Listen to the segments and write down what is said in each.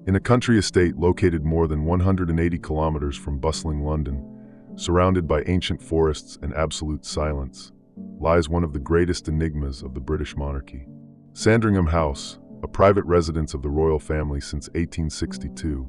In a country estate located more than 180 kilometers from bustling London, surrounded by ancient forests and absolute silence, lies one of the greatest enigmas of the British monarchy. Sandringham House, a private residence of the royal family since 1862,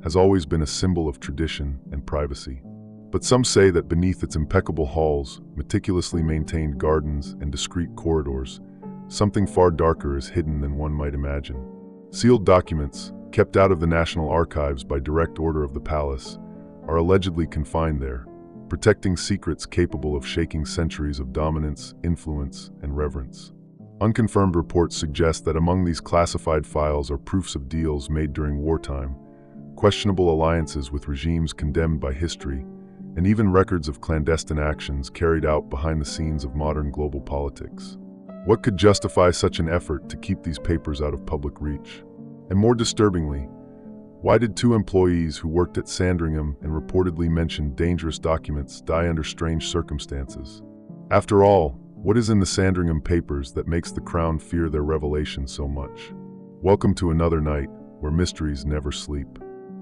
has always been a symbol of tradition and privacy. But some say that beneath its impeccable halls, meticulously maintained gardens, and discreet corridors, something far darker is hidden than one might imagine. Sealed documents, kept out of the National Archives by direct order of the palace, are allegedly confined there, protecting secrets capable of shaking centuries of dominance, influence, and reverence. Unconfirmed reports suggest that among these classified files are proofs of deals made during wartime, questionable alliances with regimes condemned by history, and even records of clandestine actions carried out behind the scenes of modern global politics. What could justify such an effort to keep these papers out of public reach? And more disturbingly, why did two employees who worked at Sandringham and reportedly mentioned dangerous documents die under strange circumstances? After all, what is in the Sandringham papers that makes the Crown fear their revelation so much? Welcome to another night where mysteries never sleep.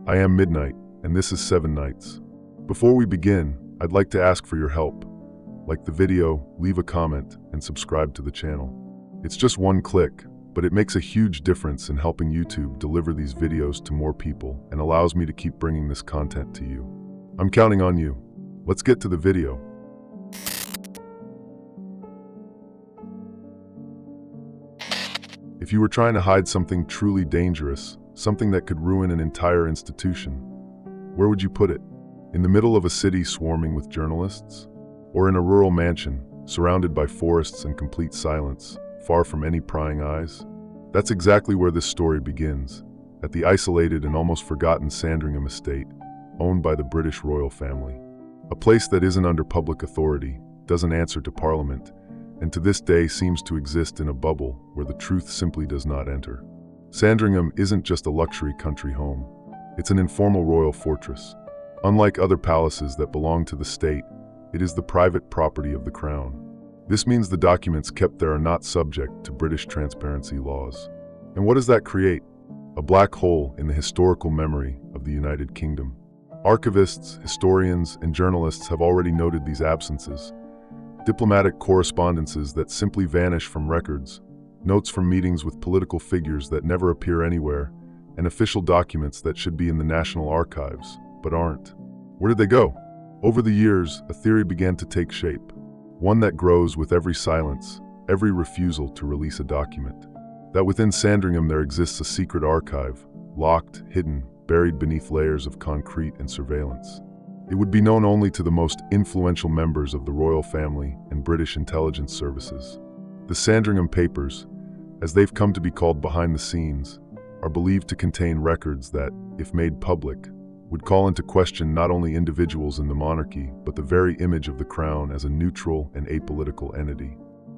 I am Midnight, and this is 7 Nights. Before we begin, I'd like to ask for your help. Like the video, leave a comment, and subscribe to the channel. It's just one click, but it makes a huge difference in helping YouTube deliver these videos to more people and allows me to keep bringing this content to you. I'm counting on you. Let's get to the video. If you were trying to hide something truly dangerous, something that could ruin an entire institution, where would you put it? In the middle of a city swarming with journalists? Or in a rural mansion, surrounded by forests and complete silence, far from any prying eyes? That's exactly where this story begins, at the isolated and almost forgotten Sandringham estate, owned by the British royal family. A place that isn't under public authority, doesn't answer to Parliament, and to this day seems to exist in a bubble where the truth simply does not enter. Sandringham isn't just a luxury country home. It's an informal royal fortress. Unlike other palaces that belong to the state, it is the private property of the Crown. This means the documents kept there are not subject to British transparency laws. And what does that create? A black hole in the historical memory of the United Kingdom. Archivists, historians, and journalists have already noted these absences. Diplomatic correspondences that simply vanish from records, notes from meetings with political figures that never appear anywhere, and official documents that should be in the National Archives, but aren't. Where did they go? Over the years, a theory began to take shape, one that grows with every silence, every refusal to release a document. That within Sandringham there exists a secret archive, locked, hidden, buried beneath layers of concrete and surveillance. It would be known only to the most influential members of the royal family and British intelligence services. The Sandringham Papers, as they've come to be called behind the scenes, are believed to contain records that, if made public, would call into question not only individuals in the monarchy, but the very image of the Crown as a neutral and apolitical entity.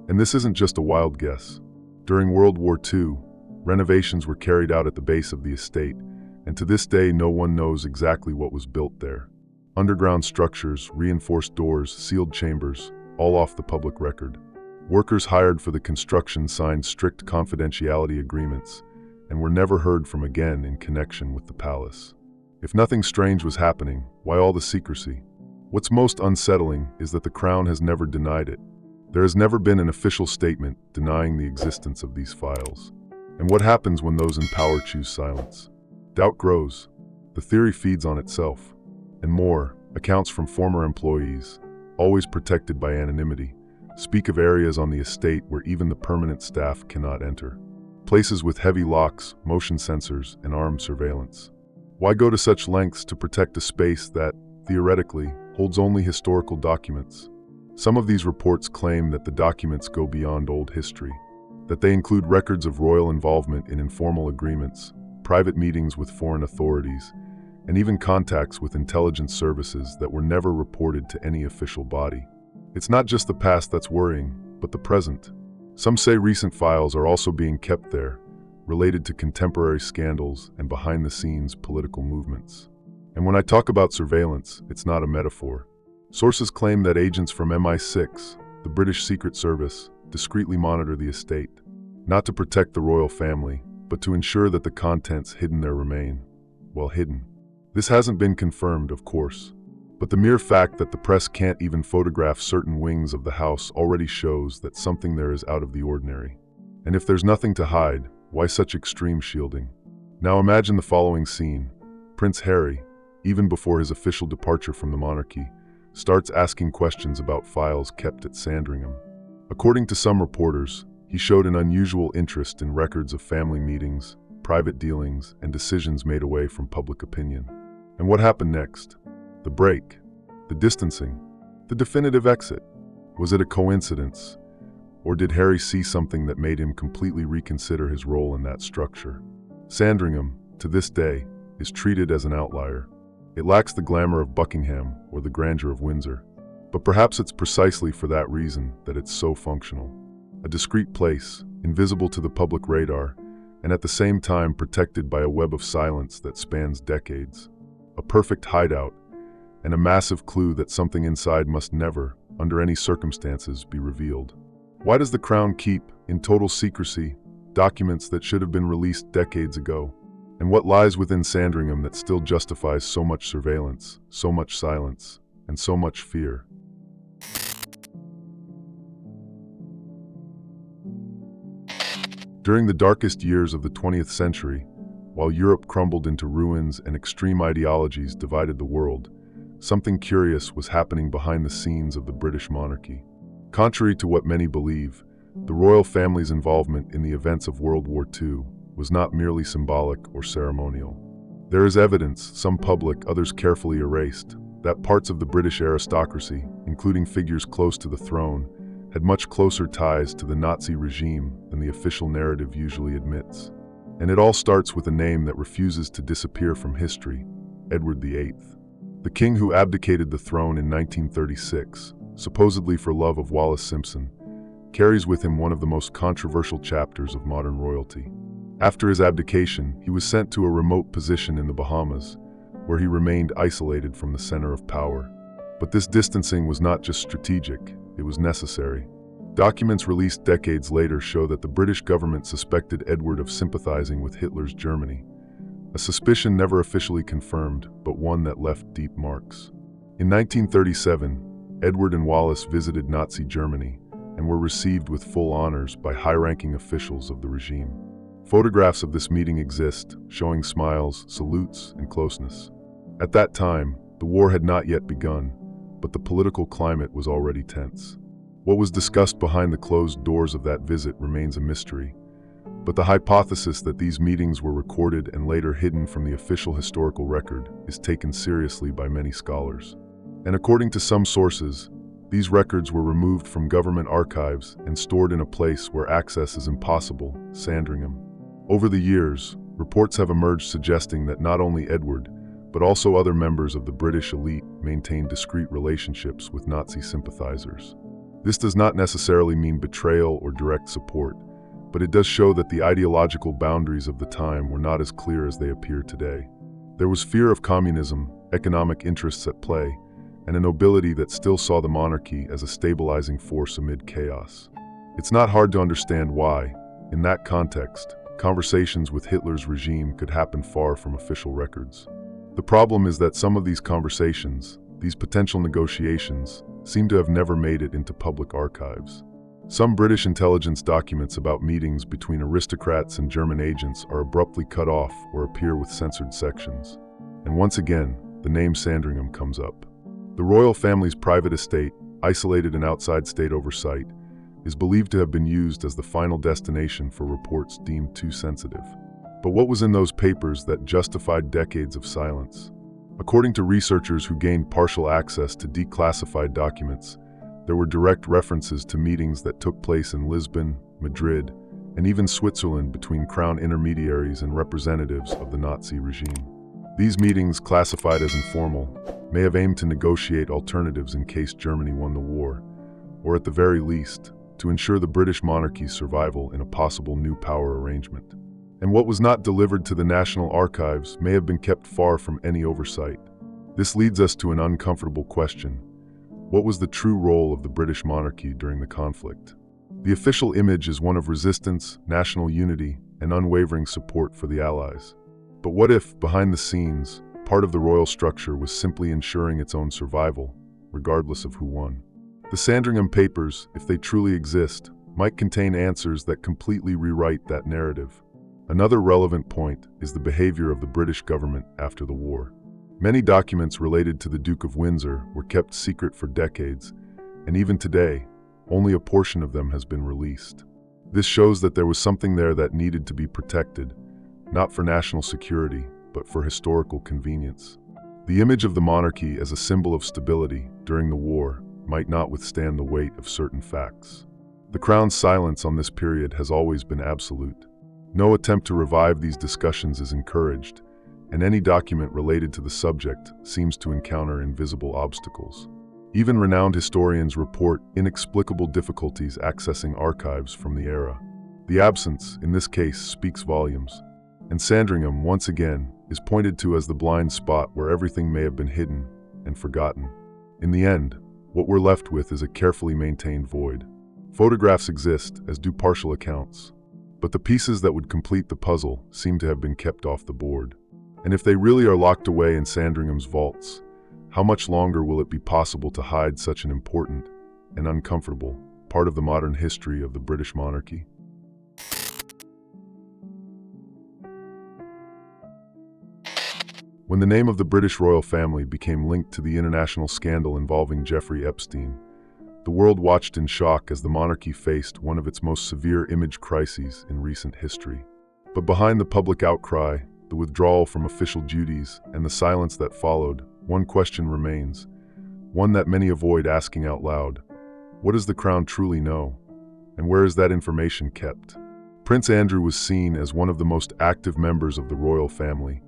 And this isn't just a wild guess. During World War II, renovations were carried out at the base of the estate, and to this day no one knows exactly what was built there. Underground structures, reinforced doors, sealed chambers, all off the public record. Workers hired for the construction signed strict confidentiality agreements and were never heard from again in connection with the palace. If nothing strange was happening, why all the secrecy? What's most unsettling is that the Crown has never denied it. There has never been an official statement denying the existence of these files. And what happens when those in power choose silence? Doubt grows. The theory feeds on itself. And more, accounts from former employees, always protected by anonymity, speak of areas on the estate where even the permanent staff cannot enter. Places with heavy locks, motion sensors, and armed surveillance. Why go to such lengths to protect a space that, theoretically, holds only historical documents? Some of these reports claim that the documents go beyond old history, that they include records of royal involvement in informal agreements, private meetings with foreign authorities, and even contacts with intelligence services that were never reported to any official body. It's not just the past that's worrying, but the present. Some say recent files are also being kept there, related to contemporary scandals and behind-the-scenes political movements. And when I talk about surveillance, it's not a metaphor. Sources claim that agents from MI6, the British Secret Service, discreetly monitor the estate, not to protect the royal family, but to ensure that the contents hidden there remain, well, hidden. This hasn't been confirmed, of course, but the mere fact that the press can't even photograph certain wings of the house already shows that something there is out of the ordinary. And if there's nothing to hide, why such extreme shielding? Now imagine the following scene. Prince Harry, even before his official departure from the monarchy, starts asking questions about files kept at Sandringham. According to some reporters, he showed an unusual interest in records of family meetings, private dealings, and decisions made away from public opinion. And what happened next? The break, the distancing, the definitive exit. Was it a coincidence? Or did Harry see something that made him completely reconsider his role in that structure? Sandringham, to this day, is treated as an outlier. It lacks the glamour of Buckingham or the grandeur of Windsor. But perhaps it's precisely for that reason that it's so functional. A discreet place, invisible to the public radar, and at the same time protected by a web of silence that spans decades. A perfect hideout, and a massive clue that something inside must never, under any circumstances, be revealed. Why does the Crown keep, in total secrecy, documents that should have been released decades ago? And what lies within Sandringham that still justifies so much surveillance, so much silence, and so much fear? During the darkest years of the 20th century, while Europe crumbled into ruins and extreme ideologies divided the world, something curious was happening behind the scenes of the British monarchy. Contrary to what many believe, the royal family's involvement in the events of World War II was not merely symbolic or ceremonial. There is evidence, some public, others carefully erased, that parts of the British aristocracy, including figures close to the throne, had much closer ties to the Nazi regime than the official narrative usually admits. And it all starts with a name that refuses to disappear from history: Edward VIII. The king who abdicated the throne in 1936, supposedly for love of Wallis Simpson, carries with him one of the most controversial chapters of modern royalty. After his abdication, he was sent to a remote position in the Bahamas, where he remained isolated from the center of power. But this distancing was not just strategic, it was necessary. Documents released decades later show that the British government suspected Edward of sympathizing with Hitler's Germany, a suspicion never officially confirmed, but one that left deep marks. In 1937, Edward and Wallis visited Nazi Germany and were received with full honors by high-ranking officials of the regime. Photographs of this meeting exist, showing smiles, salutes, and closeness. At that time, the war had not yet begun, but the political climate was already tense. What was discussed behind the closed doors of that visit remains a mystery, but the hypothesis that these meetings were recorded and later hidden from the official historical record is taken seriously by many scholars. And according to some sources, these records were removed from government archives and stored in a place where access is impossible: Sandringham. Over the years, reports have emerged suggesting that not only Edward, but also other members of the British elite maintained discreet relationships with Nazi sympathizers. This does not necessarily mean betrayal or direct support, but it does show that the ideological boundaries of the time were not as clear as they appear today. There was fear of communism, economic interests at play, and a nobility that still saw the monarchy as a stabilizing force amid chaos. It's not hard to understand why, in that context, conversations with Hitler's regime could happen far from official records. The problem is that some of these conversations, these potential negotiations, seem to have never made it into public archives. Some British intelligence documents about meetings between aristocrats and German agents are abruptly cut off or appear with censored sections. And once again, the name Sandringham comes up. The royal family's private estate, isolated and outside state oversight, is believed to have been used as the final destination for reports deemed too sensitive. But what was in those papers that justified decades of silence? According to researchers who gained partial access to declassified documents, there were direct references to meetings that took place in Lisbon, Madrid, and even Switzerland between crown intermediaries and representatives of the Nazi regime. These meetings, classified as informal, may have aimed to negotiate alternatives in case Germany won the war, or at the very least, to ensure the British monarchy's survival in a possible new power arrangement. And what was not delivered to the National Archives may have been kept far from any oversight. This leads us to an uncomfortable question. What was the true role of the British monarchy during the conflict? The official image is one of resistance, national unity, and unwavering support for the Allies. But what if, behind the scenes, part of the royal structure was simply ensuring its own survival, regardless of who won? The Sandringham Papers, if they truly exist, might contain answers that completely rewrite that narrative. Another relevant point is the behavior of the British government after the war. Many documents related to the Duke of Windsor were kept secret for decades, and even today, only a portion of them has been released. This shows that there was something there that needed to be protected, not for national security, but for historical convenience. The image of the monarchy as a symbol of stability during the war might not withstand the weight of certain facts. The Crown's silence on this period has always been absolute. No attempt to revive these discussions is encouraged, and any document related to the subject seems to encounter invisible obstacles. Even renowned historians report inexplicable difficulties accessing archives from the era. The absence, in this case, speaks volumes, and Sandringham, once again, is pointed to as the blind spot where everything may have been hidden and forgotten. In the end, what we're left with is a carefully maintained void. Photographs exist, as do partial accounts, but the pieces that would complete the puzzle seem to have been kept off the board. And if they really are locked away in Sandringham's vaults, how much longer will it be possible to hide such an important and uncomfortable part of the modern history of the British monarchy? When the name of the British royal family became linked to the international scandal involving Jeffrey Epstein, the world watched in shock as the monarchy faced one of its most severe image crises in recent history. But behind the public outcry, the withdrawal from official duties, and the silence that followed, one question remains, one that many avoid asking out loud. What does the Crown truly know? And where is that information kept? Prince Andrew was seen as one of the most active members of the royal family,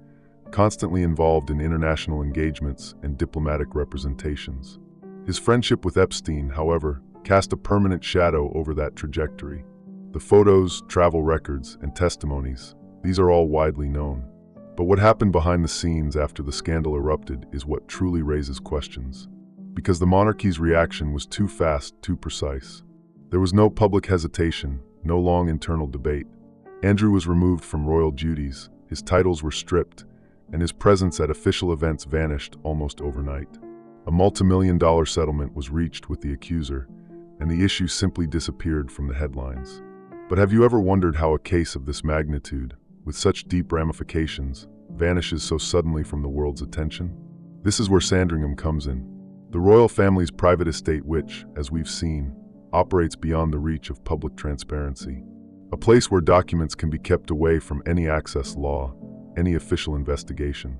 constantly involved in international engagements and diplomatic representations. His friendship with Epstein, however, cast a permanent shadow over that trajectory. The photos, travel records, and testimonies, these are all widely known. But what happened behind the scenes after the scandal erupted is what truly raises questions. Because the monarchy's reaction was too fast, too precise. There was no public hesitation, no long internal debate. Andrew was removed from royal duties, his titles were stripped, and his presence at official events vanished almost overnight. A multi-million-dollar settlement was reached with the accuser, and the issue simply disappeared from the headlines. But have you ever wondered how a case of this magnitude, with such deep ramifications, vanishes so suddenly from the world's attention? This is where Sandringham comes in. The royal family's private estate which, as we've seen, operates beyond the reach of public transparency. A place where documents can be kept away from any access law, any official investigation.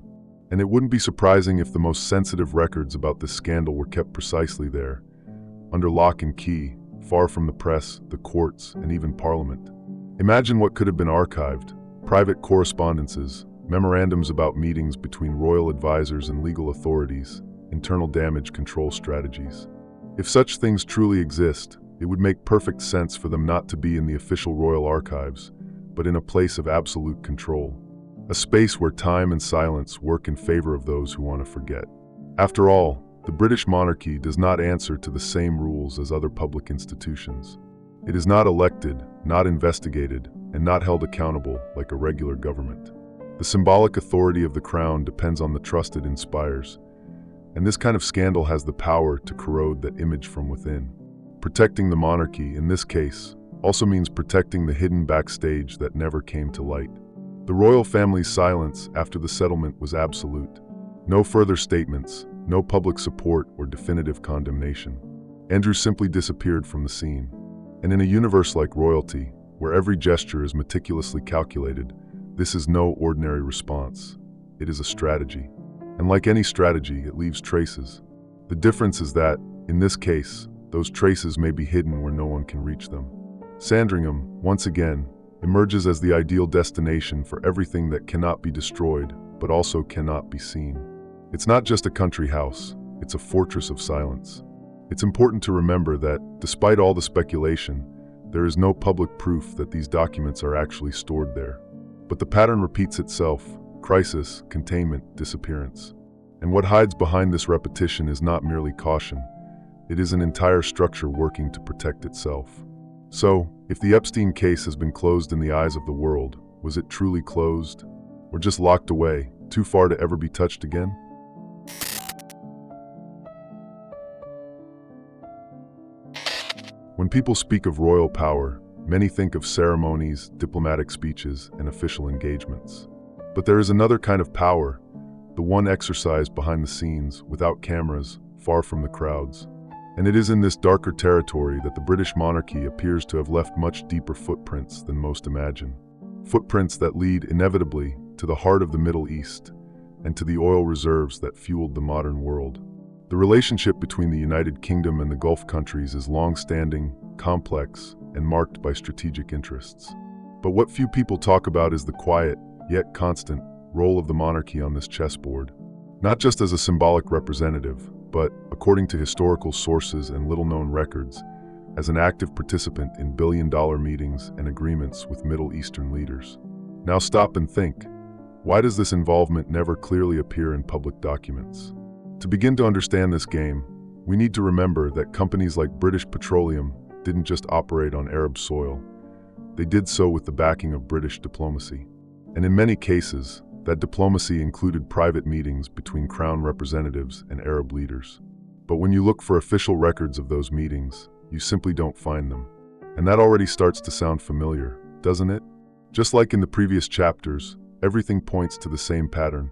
And it wouldn't be surprising if the most sensitive records about this scandal were kept precisely there, under lock and key, far from the press, the courts, and even Parliament. Imagine what could have been archived: private correspondences, memorandums about meetings between royal advisors and legal authorities, internal damage control strategies. If such things truly exist, it would make perfect sense for them not to be in the official royal archives, but in a place of absolute control. A space where time and silence work in favor of those who want to forget. After all, the British monarchy does not answer to the same rules as other public institutions. It is not elected, not investigated, and not held accountable like a regular government. The symbolic authority of the crown depends on the trust it inspires, and this kind of scandal has the power to corrode that image from within. Protecting the monarchy, in this case, also means protecting the hidden backstage that never came to light. The royal family's silence after the settlement was absolute. No further statements, no public support or definitive condemnation. Andrew simply disappeared from the scene. And in a universe like royalty, where every gesture is meticulously calculated, this is no ordinary response. It is a strategy. And like any strategy, it leaves traces. The difference is that, in this case, those traces may be hidden where no one can reach them. Sandringham, once again, emerges as the ideal destination for everything that cannot be destroyed, but also cannot be seen. It's not just a country house, it's a fortress of silence. It's important to remember that, despite all the speculation, there is no public proof that these documents are actually stored there. But the pattern repeats itself: crisis, containment, disappearance. And what hides behind this repetition is not merely caution. It is an entire structure working to protect itself. So, if the Epstein case has been closed in the eyes of the world, Was it truly closed? Or just locked away, too far to ever be touched again? When people speak of royal power, many think of ceremonies, diplomatic speeches, and official engagements. But there is another kind of power, the one exercised behind the scenes, without cameras, far from the crowds. And it is in this darker territory that the British monarchy appears to have left much deeper footprints than most imagine. Footprints that lead inevitably to the heart of the Middle East and to the oil reserves that fueled the modern world. The relationship between the United Kingdom and the Gulf countries is long-standing, complex, and marked by strategic interests. But what few people talk about is the quiet, yet constant, role of the monarchy on this chessboard. Not just as a symbolic representative, but, according to historical sources and little-known records, as an active participant in billion-dollar meetings and agreements with Middle Eastern leaders. Now stop and think, why does this involvement never clearly appear in public documents? To begin to understand this game, we need to remember that companies like British Petroleum didn't just operate on Arab soil. They did so with the backing of British diplomacy. And in many cases, that diplomacy included private meetings between Crown representatives and Arab leaders. But when you look for official records of those meetings, you simply don't find them. And that already starts to sound familiar, doesn't it? Just like in the previous chapters, everything points to the same pattern.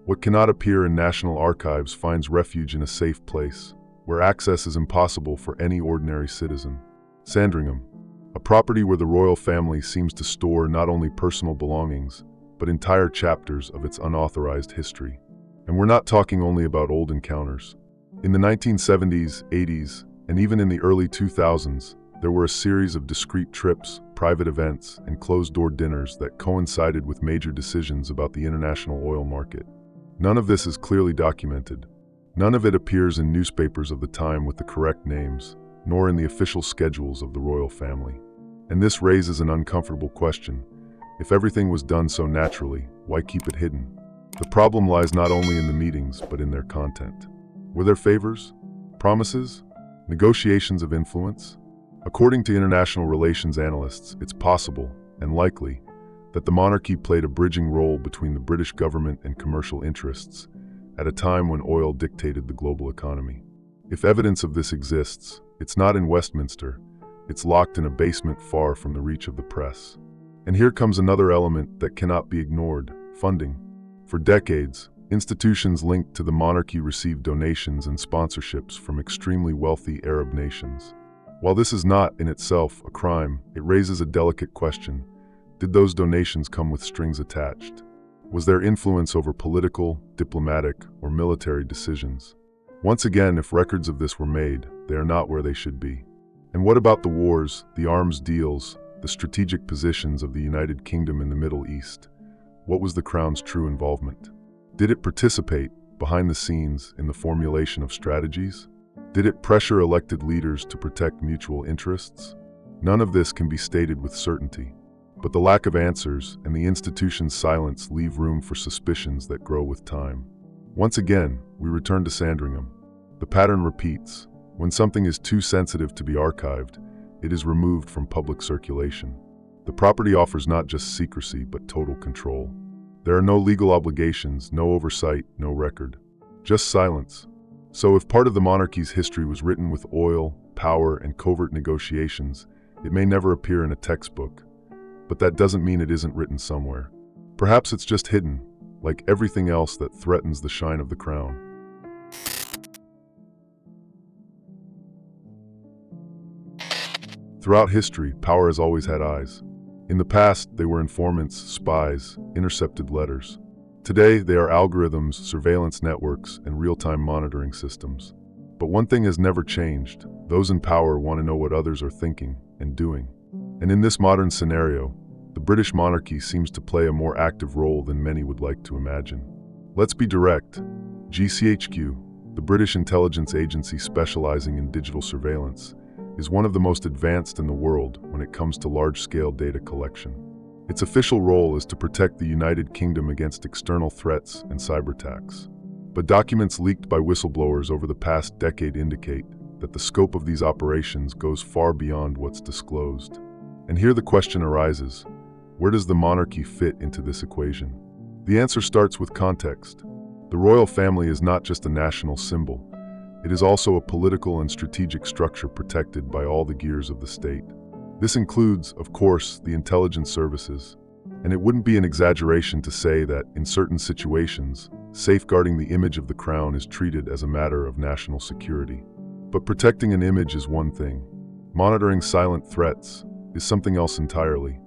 What cannot appear in national archives finds refuge in a safe place, where access is impossible for any ordinary citizen. Sandringham, a property where the royal family seems to store not only personal belongings, but entire chapters of its unauthorized history. And we're not talking only about old encounters. In the 1970s, 80s, and even in the early 2000s, there were a series of discreet trips, private events, and closed-door dinners that coincided with major decisions about the international oil market. None of this is clearly documented. None of it appears in newspapers of the time with the correct names, nor in the official schedules of the royal family. And this raises an uncomfortable question. If everything was done so naturally, why keep it hidden? The problem lies not only in the meetings, but in their content. Were there favors? Promises? Negotiations of influence? According to international relations analysts, it's possible, and likely, that the monarchy played a bridging role between the British government and commercial interests at a time when oil dictated the global economy. If evidence of this exists, it's not in Westminster, it's locked in a basement far from the reach of the press. And here comes another element that cannot be ignored: funding. For decades, institutions linked to the monarchy received donations and sponsorships from extremely wealthy Arab nations. While this is not, in itself, a crime, it raises a delicate question. Did those donations come with strings attached? Was there influence over political, diplomatic, or military decisions? Once again, if records of this were made, they are not where they should be. And what about the wars, the arms deals, the strategic positions of the United Kingdom in the Middle East? What was the Crown's true involvement? Did it participate, behind the scenes, in the formulation of strategies? Did it pressure elected leaders to protect mutual interests? None of this can be stated with certainty. But the lack of answers and the institution's silence leave room for suspicions that grow with time. Once again, we return to Sandringham. The pattern repeats. When something is too sensitive to be archived, it is removed from public circulation. The property offers not just secrecy, but total control. There are no legal obligations, no oversight, no record. Just silence. So if part of the monarchy's history was written with oil, power, and covert negotiations, it may never appear in a textbook. But that doesn't mean it isn't written somewhere. Perhaps it's just hidden, like everything else that threatens the shine of the crown. Throughout history, power has always had eyes. In the past, they were informants, spies, intercepted letters. Today, they are algorithms, surveillance networks, and real-time monitoring systems. But one thing has never changed. Those in power want to know what others are thinking and doing. And in this modern scenario, the British monarchy seems to play a more active role than many would like to imagine. Let's be direct. GCHQ, the British intelligence agency specializing in digital surveillance, is one of the most advanced in the world when it comes to large-scale data collection. Its official role is to protect the United Kingdom against external threats and cyberattacks. But documents leaked by whistleblowers over the past decade indicate that the scope of these operations goes far beyond what's disclosed. And here the question arises: Where does the monarchy fit into this equation? The answer starts with context. The royal family is not just a national symbol. It is also a political and strategic structure protected by all the gears of the state. This includes, of course, the intelligence services. And it wouldn't be an exaggeration to say that, in certain situations, safeguarding the image of the crown is treated as a matter of national security. But protecting an image is one thing. Monitoring silent threats is something else entirely.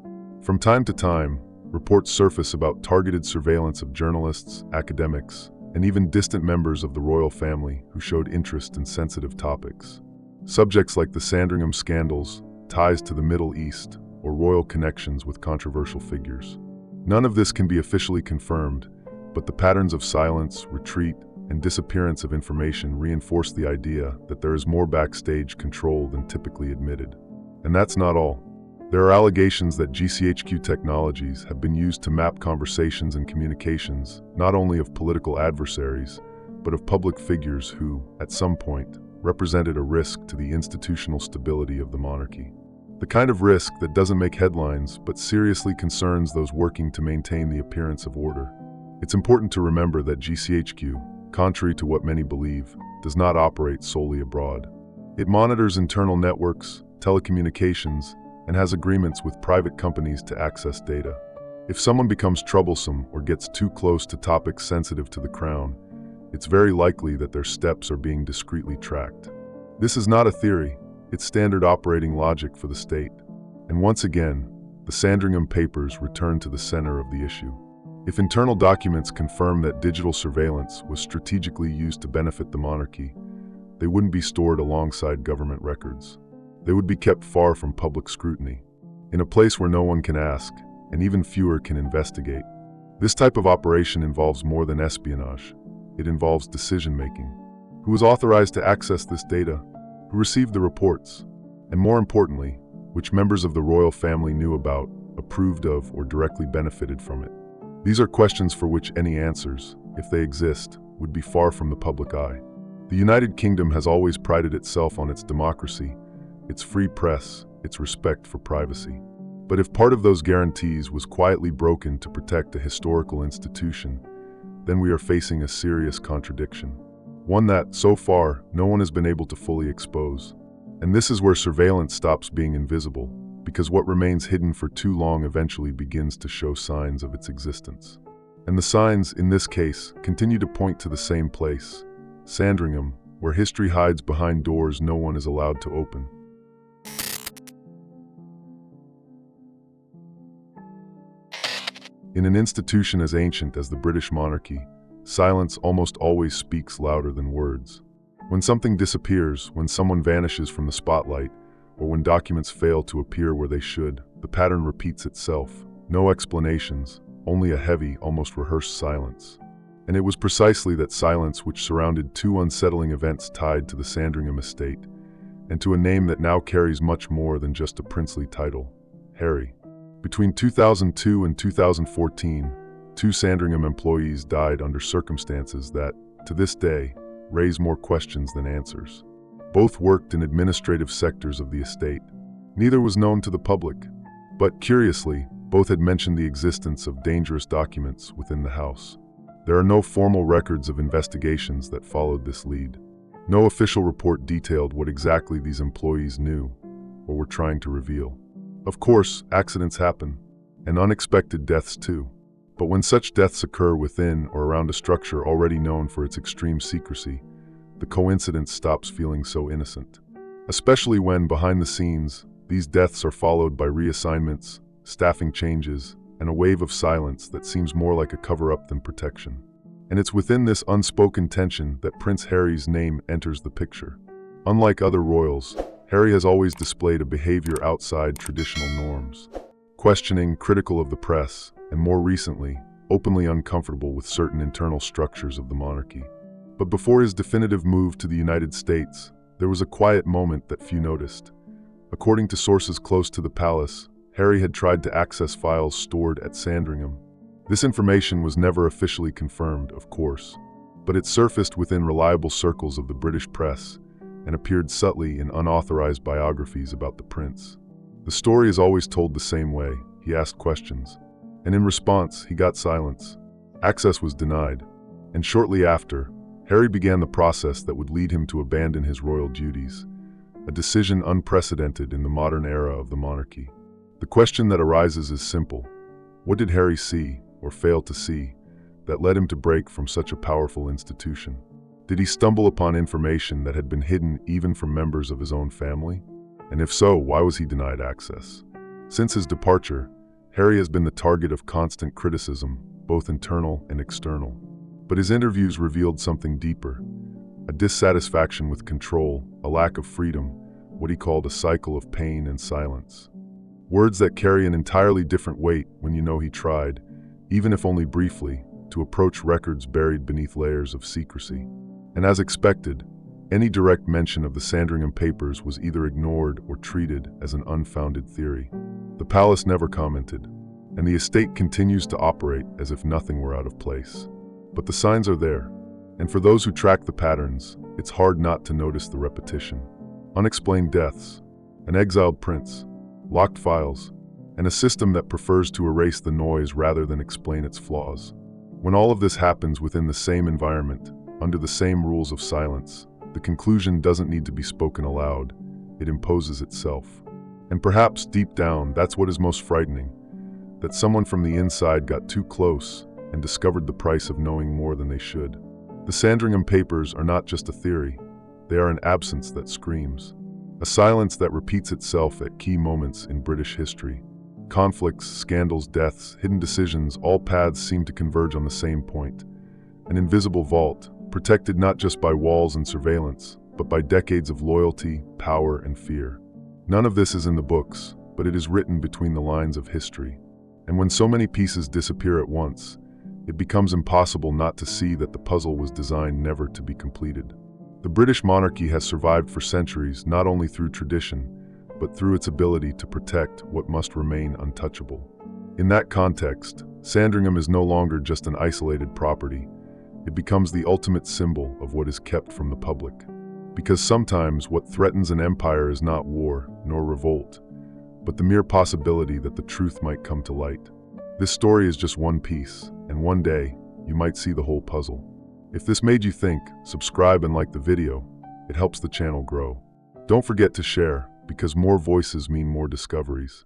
From time to time, reports surface about targeted surveillance of journalists, academics, and even distant members of the royal family who showed interest in sensitive topics. Subjects like the Sandringham scandals, ties to the Middle East, or royal connections with controversial figures. None of this can be officially confirmed, but the patterns of silence, retreat, and disappearance of information reinforce the idea that there is more backstage control than typically admitted. And that's not all. There are allegations that GCHQ technologies have been used to map conversations and communications, not only of political adversaries, but of public figures who, at some point, represented a risk to the institutional stability of the monarchy. The kind of risk that doesn't make headlines, but seriously concerns those working to maintain the appearance of order. It's important to remember that GCHQ, contrary to what many believe, does not operate solely abroad. It monitors internal networks, telecommunications, and has agreements with private companies to access data. If someone becomes troublesome or gets too close to topics sensitive to the crown, it's very likely that their steps are being discreetly tracked. This is not a theory, it's standard operating logic for the state. And once again, the Sandringham papers return to the center of the issue. If internal documents confirm that digital surveillance was strategically used to benefit the monarchy, they wouldn't be stored alongside government records. They would be kept far from public scrutiny, in a place where no one can ask, and even fewer can investigate. This type of operation involves more than espionage. It involves decision-making. Who was authorized to access this data? Who received the reports? And more importantly, which members of the royal family knew about, approved of, or directly benefited from it? These are questions for which any answers, if they exist, would be far from the public eye. The United Kingdom has always prided itself on its democracy, its free press, its respect for privacy. But if part of those guarantees was quietly broken to protect a historical institution, then we are facing a serious contradiction. One that, so far, no one has been able to fully expose. And this is where surveillance stops being invisible, because what remains hidden for too long eventually begins to show signs of its existence. And the signs, in this case, continue to point to the same place, Sandringham, where history hides behind doors no one is allowed to open. In an institution as ancient as the British monarchy, silence almost always speaks louder than words. When something disappears, when someone vanishes from the spotlight, or when documents fail to appear where they should, the pattern repeats itself. No explanations, only a heavy, almost rehearsed silence. And it was precisely that silence which surrounded two unsettling events tied to the Sandringham estate, and to a name that now carries much more than just a princely title, Harry. Between 2002 and 2014, two Sandringham employees died under circumstances that, to this day, raise more questions than answers. Both worked in administrative sectors of the estate. Neither was known to the public, but curiously, both had mentioned the existence of dangerous documents within the house. There are no formal records of investigations that followed this lead. No official report detailed what exactly these employees knew or were trying to reveal. Of course, accidents happen, and unexpected deaths too. But when such deaths occur within or around a structure already known for its extreme secrecy, the coincidence stops feeling so innocent. Especially when, behind the scenes, these deaths are followed by reassignments, staffing changes, and a wave of silence that seems more like a cover-up than protection. And it's within this unspoken tension that Prince Harry's name enters the picture. Unlike other royals, Harry has always displayed a behavior outside traditional norms, questioning, critical of the press, and more recently, openly uncomfortable with certain internal structures of the monarchy. But before his definitive move to the United States, there was a quiet moment that few noticed. According to sources close to the palace, Harry had tried to access files stored at Sandringham. This information was never officially confirmed, of course, but it surfaced within reliable circles of the British press and appeared subtly in unauthorized biographies about the prince. The story is always told the same way. he asked questions. And in response, he got silence. Access was denied. And shortly after, Harry began the process that would lead him to abandon his royal duties, a decision unprecedented in the modern era of the monarchy. The question that arises is simple. What did Harry see, or fail to see, that led him to break from such a powerful institution? Did he stumble upon information that had been hidden even from members of his own family? And if so, why was he denied access? Since his departure, Harry has been the target of constant criticism, both internal and external. But his interviews revealed something deeper, a dissatisfaction with control, a lack of freedom, what he called a cycle of pain and silence. Words that carry an entirely different weight when you know he tried, even if only briefly, to approach records buried beneath layers of secrecy. And as expected, any direct mention of the Sandringham papers was either ignored or treated as an unfounded theory. The palace never commented, and the estate continues to operate as if nothing were out of place. But the signs are there, and for those who track the patterns, it's hard not to notice the repetition. Unexplained deaths, an exiled prince, locked files, and a system that prefers to erase the noise rather than explain its flaws. When all of this happens within the same environment, under the same rules of silence, the conclusion doesn't need to be spoken aloud, it imposes itself. And perhaps deep down, that's what is most frightening, that someone from the inside got too close and discovered the price of knowing more than they should. The Sandringham papers are not just a theory, they are an absence that screams. A silence that repeats itself at key moments in British history. Conflicts, scandals, deaths, hidden decisions, all paths seem to converge on the same point. An invisible vault, protected not just by walls and surveillance, but by decades of loyalty, power, and fear. None of this is in the books, but it is written between the lines of history. And when so many pieces disappear at once, it becomes impossible not to see that the puzzle was designed never to be completed. The British monarchy has survived for centuries not only through tradition, but through its ability to protect what must remain untouchable. In that context, Sandringham is no longer just an isolated property. It becomes the ultimate symbol of what is kept from the public. Because sometimes what threatens an empire is not war nor revolt, but the mere possibility that the truth might come to light. This story is just one piece, and one day, you might see the whole puzzle. If this made you think, subscribe and like the video. It helps the channel grow. Don't forget to share, because more voices mean more discoveries.